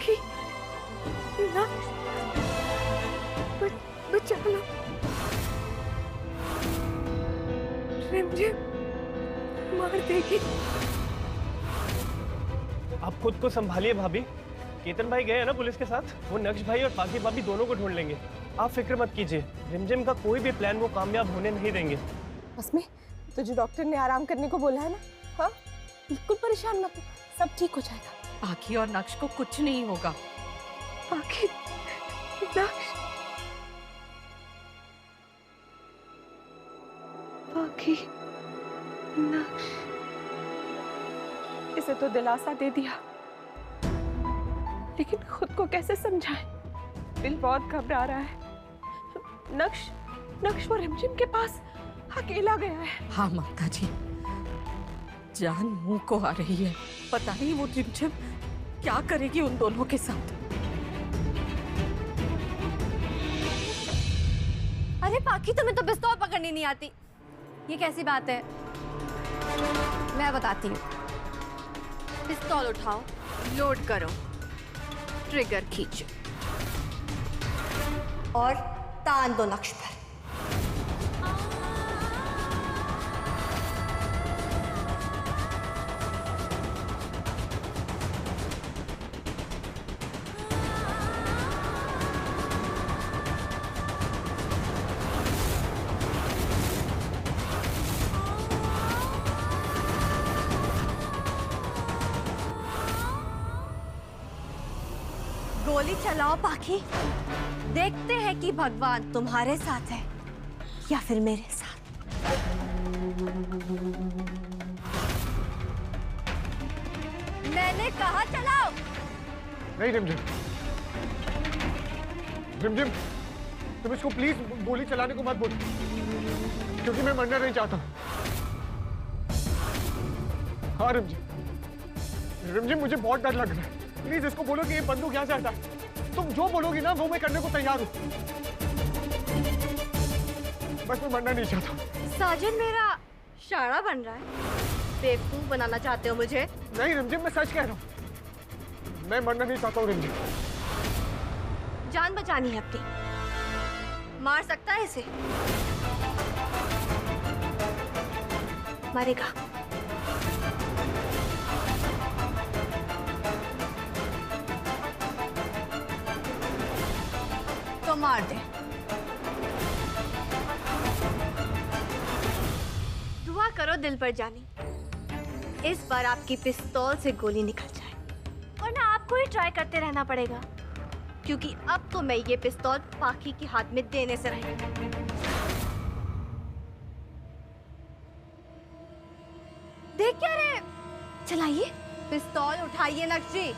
पाखी, नक्श, बचा लो। रिमझिम मार देगी। आप खुद को संभालिए भाभी। केतन भाई गए हैं ना पुलिस के साथ, वो नक्श भाई और पाखी भाभी दोनों को ढूंढ लेंगे। आप फिक्र मत कीजिए, रिमझिम का कोई भी प्लान वो कामयाब होने नहीं देंगे। बसमी, तुझे डॉक्टर ने आराम करने को बोला है ना? हाँ, बिल्कुल परेशान मत हो, सब ठीक हो जाएगा। पाखी और नक्श को कुछ नहीं होगा। पाखी, नक्श, पाखी, नक्श। इसे तो दिलासा दे दिया, लेकिन खुद को कैसे समझाएं? दिल बहुत घबरा रहा है। नक्श वो रिमझिम के पास अकेला गया है। हाँ ममता जी, जान मुंह को आ रही है। पता नहीं वो रिमझिम क्या करेगी उन दोनों के साथ। अरे पाखी, तुम्हें तो पिस्तौल पकड़नी नहीं आती, ये कैसी बात है? मैं बताती हूँ। पिस्तौल उठाओ, लोड करो, ट्रिगर खींचो और तान दो नक्श पर। गोली चलाओ पाखी, देखते हैं कि भगवान तुम्हारे साथ है या फिर मेरे साथ। मैंने कहा चलाओ। नहीं रिमझिम, रिमझिम तुम इसको प्लीज गोली चलाने को मत बोलो, क्योंकि मैं मरना नहीं चाहता। हाँ रिमझिम, रिमझिम मुझे बहुत डर लग रहा है। प्लीज इसको बोलो कि ये बंदूक यहाँ से हटा। तुम जो बोलोगी ना वो मैं करने को तैयार हूँ, बस मैं मरना नहीं चाहता। साजन मेरा शाड़ा बन रहा है, बेवकूफ बनाना चाहते हो मुझे? नहीं रिमझिम, मैं सच कह रहा हूँ, मैं मरना नहीं चाहता हूँ रिमझिम। जान बचानी है अपनी, मार सकता है इसे? मरेगा। तो मार दे। दुआ करो दिल पर जानी, इस बार आपकी पिस्तौल से गोली निकल जाए, वरना आपको ही ट्राई करते रहना पड़ेगा, क्योंकि अब तो मैं ये पिस्तौल पाखी के हाथ में देने से रही। देख क्या रे, चलाइए, पिस्तौल उठाइए नक्श जी।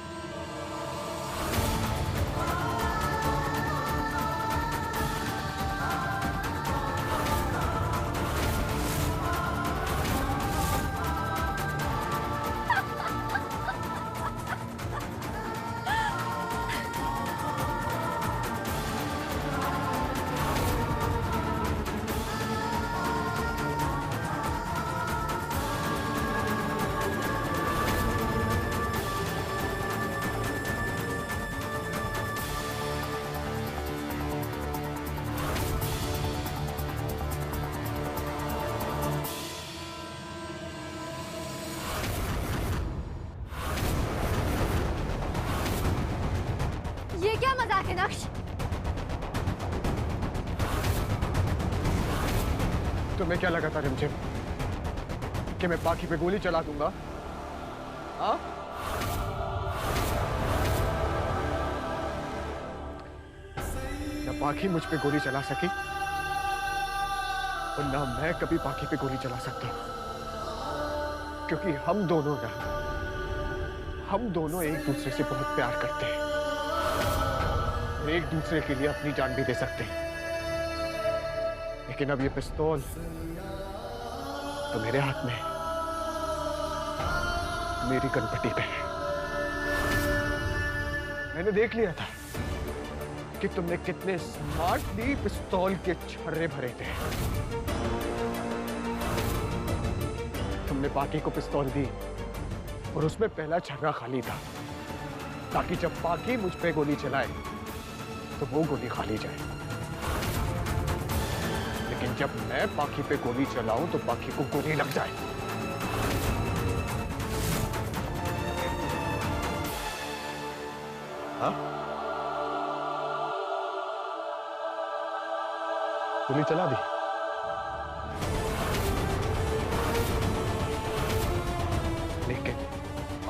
ये क्या मजाक है नक्श? तुम्हें क्या लगा था रिमझिम कि मैं पाखी पे गोली चला दूंगा? हाँ? ना पाखी मुझ पे गोली चला सकी और ना मैं कभी पाखी पे गोली चला सकता, क्योंकि हम दोनों एक दूसरे से बहुत प्यार करते हैं, एक दूसरे के लिए अपनी जान भी दे सकते हैं। लेकिन अब ये पिस्तौल तो मेरे हाथ में है, मेरी कनपट्टी पे है। मैंने देख लिया था कि तुमने कितने स्मार्टली पिस्तौल के छर्रे भरे थे। तुमने पाखी को पिस्तौल दी और उसमें पहला छर्रा खाली था, ताकि जब पाकी मुझ पे गोली चलाए तो वो गोली खाली जाए। लेकिन जब मैं पाकी पे गोली चलाऊं तो पाकी को गोली लग जाए। हाँ? गोली चला दी। लेकिन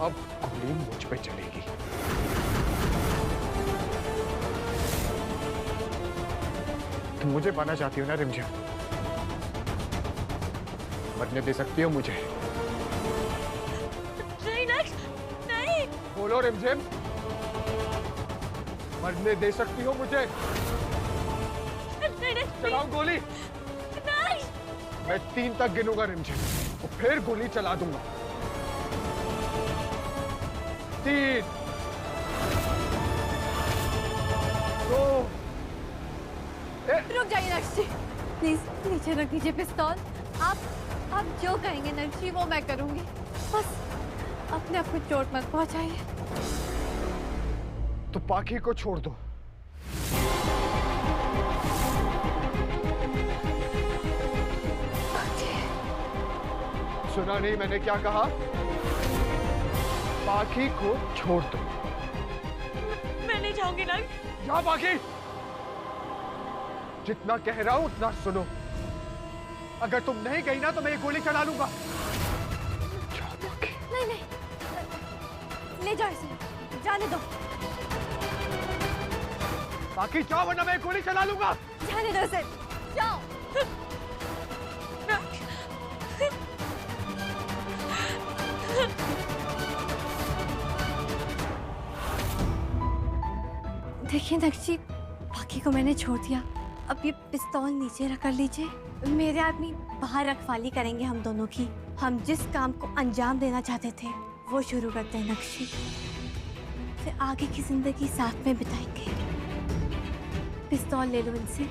अब गोली मुझ पे चलेगी। तुम मुझे पाना चाहती हो ना रिमझिम? मरने दे सकती हो मुझे? नहीं नक्श, नहीं। बोलो रिमझिम, मरने दे सकती हो मुझे? नहीं, चलाओ गोली। नहीं। मैं 3 तक गिनूंगा रिमझिम, तो फिर गोली चला दूंगा। 3, 2, रुक जाइए नक्श जी, प्लीज नीचे रख दीजिए पिस्तौल। आप जो कहेंगे नक्श जी वो मैं करूंगी, बस अपने आप को चोट मत पहुंचाइए। तो पाकी को छोड़ दो। सुना नहीं मैंने क्या कहा? पाकी को छोड़ दो। मैं नहीं जाऊंगी नक्श। जा पाकी, जितना कह रहा हूं उतना सुनो। अगर तुम नहीं गई ना तो मैं ये गोली चला लूंगा। जाओ पाकी। नहीं, ले जाओ इसे, जाने दो। पाकी जाओ वरना मैं गोली चला लूंगा। जाने दो इसे, जाओ। देखिए नक्शी, बाकी को मैंने छोड़ दिया। अब ये पिस्तौल नीचे रख कर लीजिए। मेरे आदमी बाहर रखवाली करेंगे हम दोनों की। हम जिस काम को अंजाम देना चाहते थे वो शुरू करते हैं नक्शी, फिर आगे की जिंदगी साथ में बिताएंगे। पिस्तौल ले लो इनसे।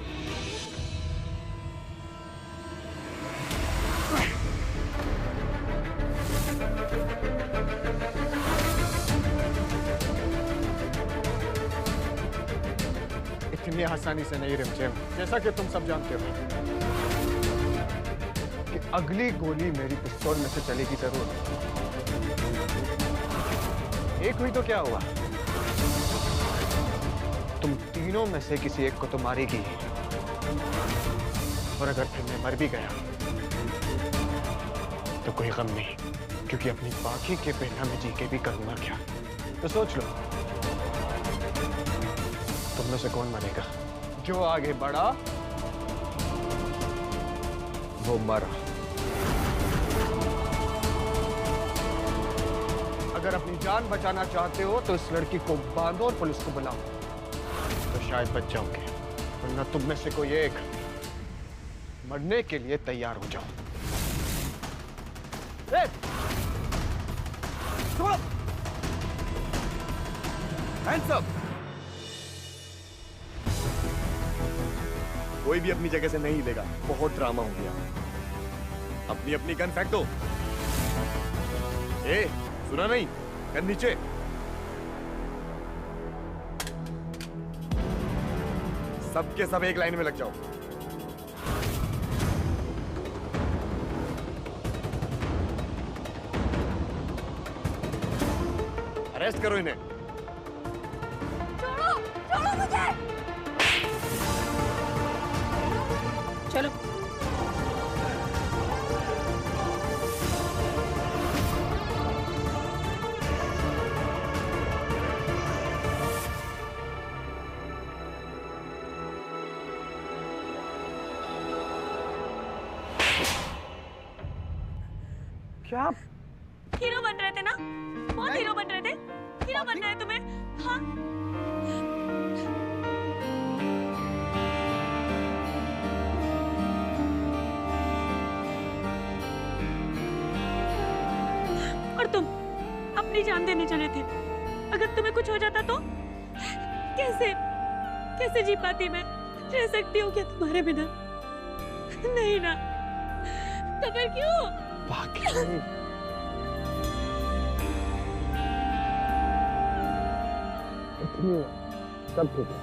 इतनी आसानी से नहीं रिमझिम, जैसा कि तुम सब जानते हो कि अगली गोली मेरी पिस्तौल में से चलेगी जरूर। एक हुई तो क्या हुआ, तुम तीनों में से किसी एक को तो मारेगी। और अगर फिर मैं मर भी गया तो कोई गम नहीं, क्योंकि अपनी बाकी के बिना मैं जी के भी करूंगा क्या। तो सोच लो, तुम में से कौन मरेगा? जो आगे बढ़ा वो मरा। अगर अपनी जान बचाना चाहते हो तो इस लड़की को बांधो और पुलिस को बुलाओ, तो शायद बच जाओगे। वरना तुम में से कोई एक मरने के लिए तैयार हो जाओ। Hands up. कोई भी अपनी जगह से नहीं हिलेगा। बहुत ड्रामा हो गया। अपनी अपनी गन फेंक दो। ए, सुना नहीं? गन नीचे। सबके सब एक लाइन में लग जाओ। अरेस्ट करो इन्हें। छोड़ो, छोड़ो मुझे। चलो। क्या हीरो बन रहे थे ना? बहुत हीरो बन रहे थे। हीरो बनना है तुम्हें? हाँ। और तुम अपनी जान देने चले थे। अगर तुम्हें कुछ हो जाता तो कैसे जी पाती मैं? रह सकती हूँ क्या तुम्हारे बिना? नहीं ना। तो फिर क्यों? नहीं हुआ, सब ठीक है।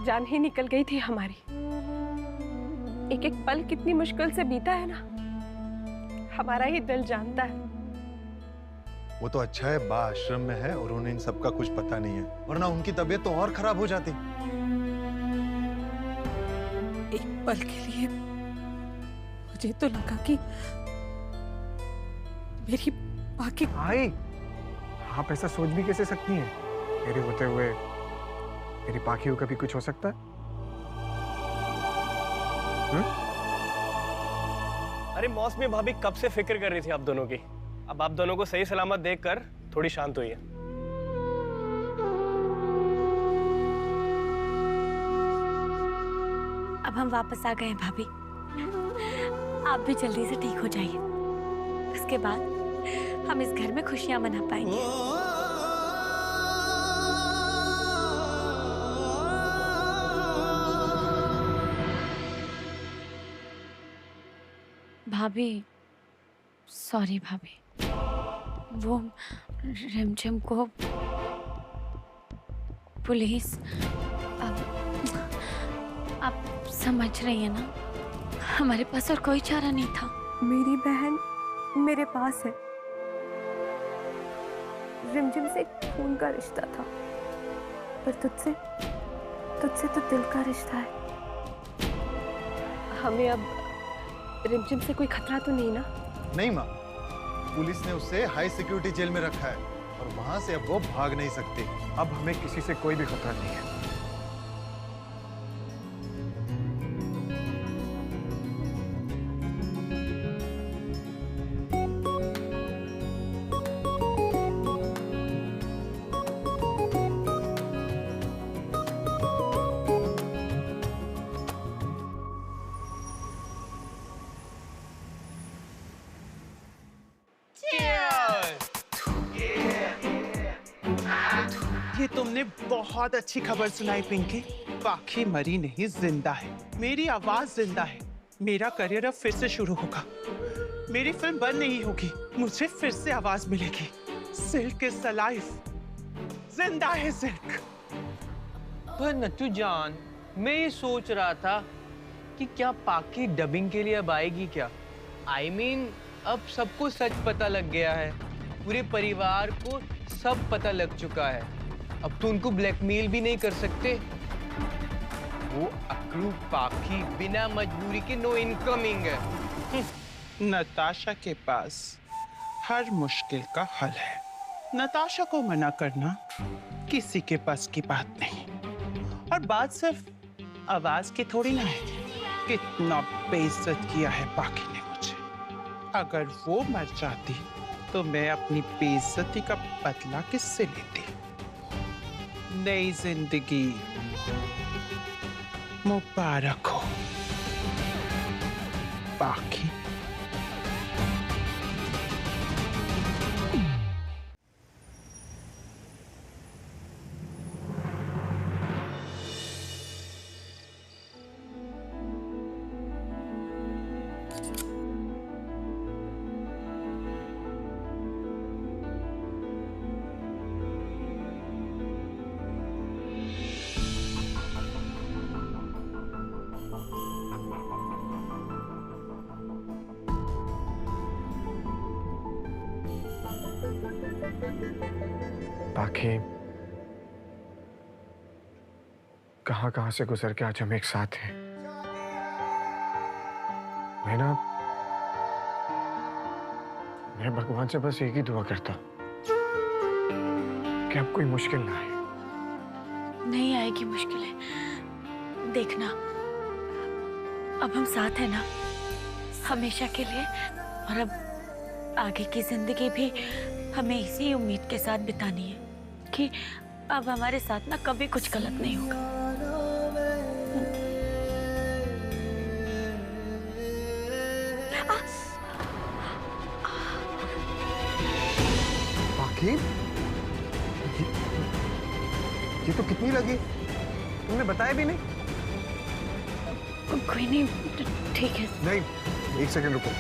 जान ही निकल गई थी हमारी। एक एक पल कितनी मुश्किल से बीता है ना, हमारा ही दिल जानता है। वो तो अच्छा है बा आश्रम में है और उन्हें इन सब का कुछ पता नहीं है, वरना उनकी तबीयत तो और खराब हो जाती। एक पल के लिए मुझे तो लगा कि मेरी बाकी भाई, आप ऐसा सोच भी कैसे सकती हैं? मेरे होते हुए मेरी पाखियों का भी कुछ हो सकता है? अरे मौसमी भाभी कब से फिक्र कर रही थी आप दोनों की। अब आप दोनों को सही सलामत देखकर थोड़ी शांत हुई है। अब हम वापस आ गए हैं भाभी। आप भी जल्दी से ठीक हो जाइए, उसके बाद हम इस घर में खुशियां मना पाएंगे। भाभी, सॉरी भाभी, वो रिमझिम को पुलिस, आप समझ रही है ना, हमारे पास और कोई चारा नहीं था। मेरी बहन मेरे पास है, रिमझिम से खून का रिश्ता था, पर तुझसे तो दिल का रिश्ता है। हमें अब रिमझिम से कोई खतरा तो नहीं ना? नहीं माँ, पुलिस ने उसे हाई सिक्योरिटी जेल में रखा है और वहां से अब वो भाग नहीं सकती। अब हमें किसी से कोई भी खतरा नहीं है। ये तुमने बहुत अच्छी खबर सुनाई पिंकी। पाखी मरी नहीं, जिंदा है। मेरी आवाज जिंदा है। मेरा करियर अब फिर से शुरू होगा। मेरी फिल्म बंद नहीं होगी, मुझे फिर से आवाज मिलेगी। सिल्क इज अलाइव, जिंदा है सिल्क। पर नट्टू जान, मैं ये सोच रहा था कि क्या पाखी डबिंग के लिए अब आएगी क्या? I mean, अब सबको सच पता लग गया है, पूरे परिवार को सब पता लग चुका है। अब तो उनको ब्लैकमेल भी नहीं कर सकते। वो अक्रू पाखी बिना मजबूरी के नो इनकमिंग है। नताशा के पास हर मुश्किल का हल है। नताशा को मना करना किसी के पास की बात नहीं। और बात सिर्फ आवाज की थोड़ी ना है। कितना बेइज्जत किया है पाखी ने मुझे। अगर वो मर जाती तो मैं अपनी बेइज्जती का बदला किससे लेती? नई जिंदगी मुबारक हो पाखी। बाकी कहां कहां से गुजर के आज हम एक साथ हैं। मैं भगवान से बस एक ही दुआ करता कि अब कोई मुश्किल ना आए। नहीं आएगी मुश्किलें, देखना अब हम साथ हैं ना, हमेशा के लिए। और अब आगे की जिंदगी भी हमें इसी उम्मीद के साथ बितानी है कि अब हमारे साथ ना कभी कुछ गलत नहीं होगा। बाकी ये तो कितनी लगी, तुमने बताया भी नहीं। कोई नहीं, ठीक है। नहीं, एक सेकंड रुको।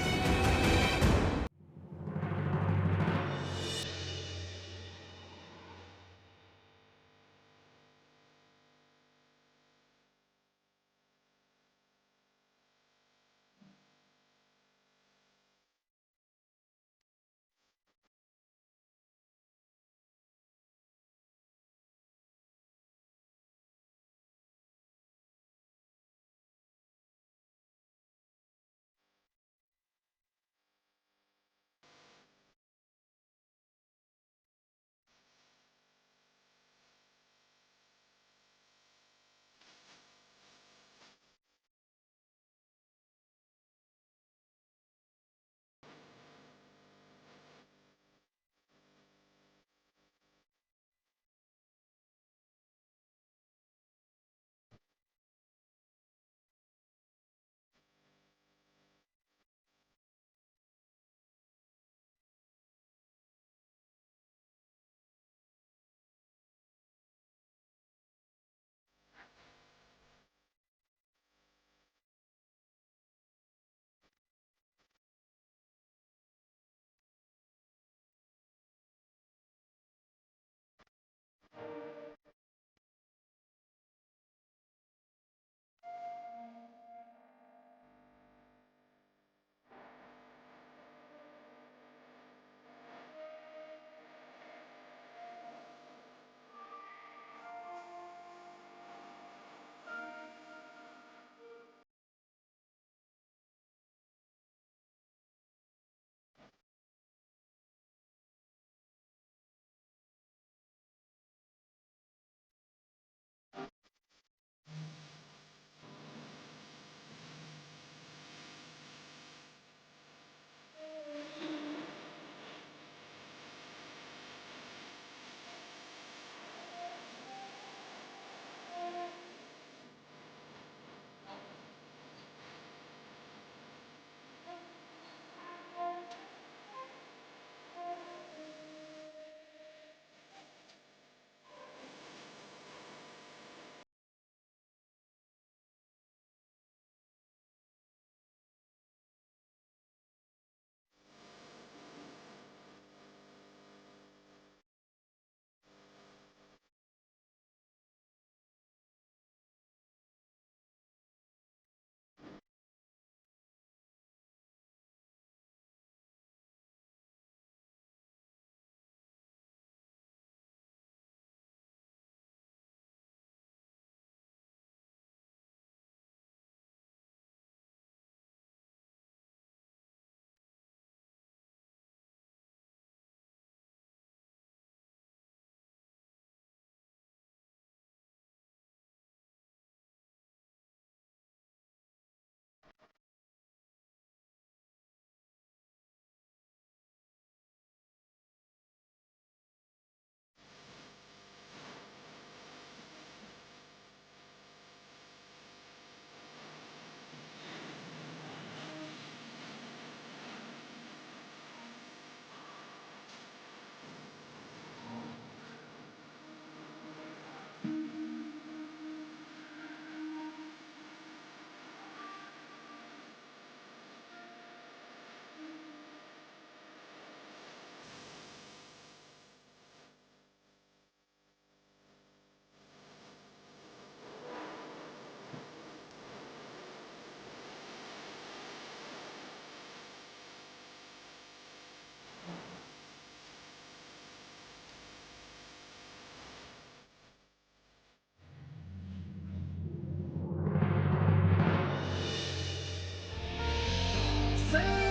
से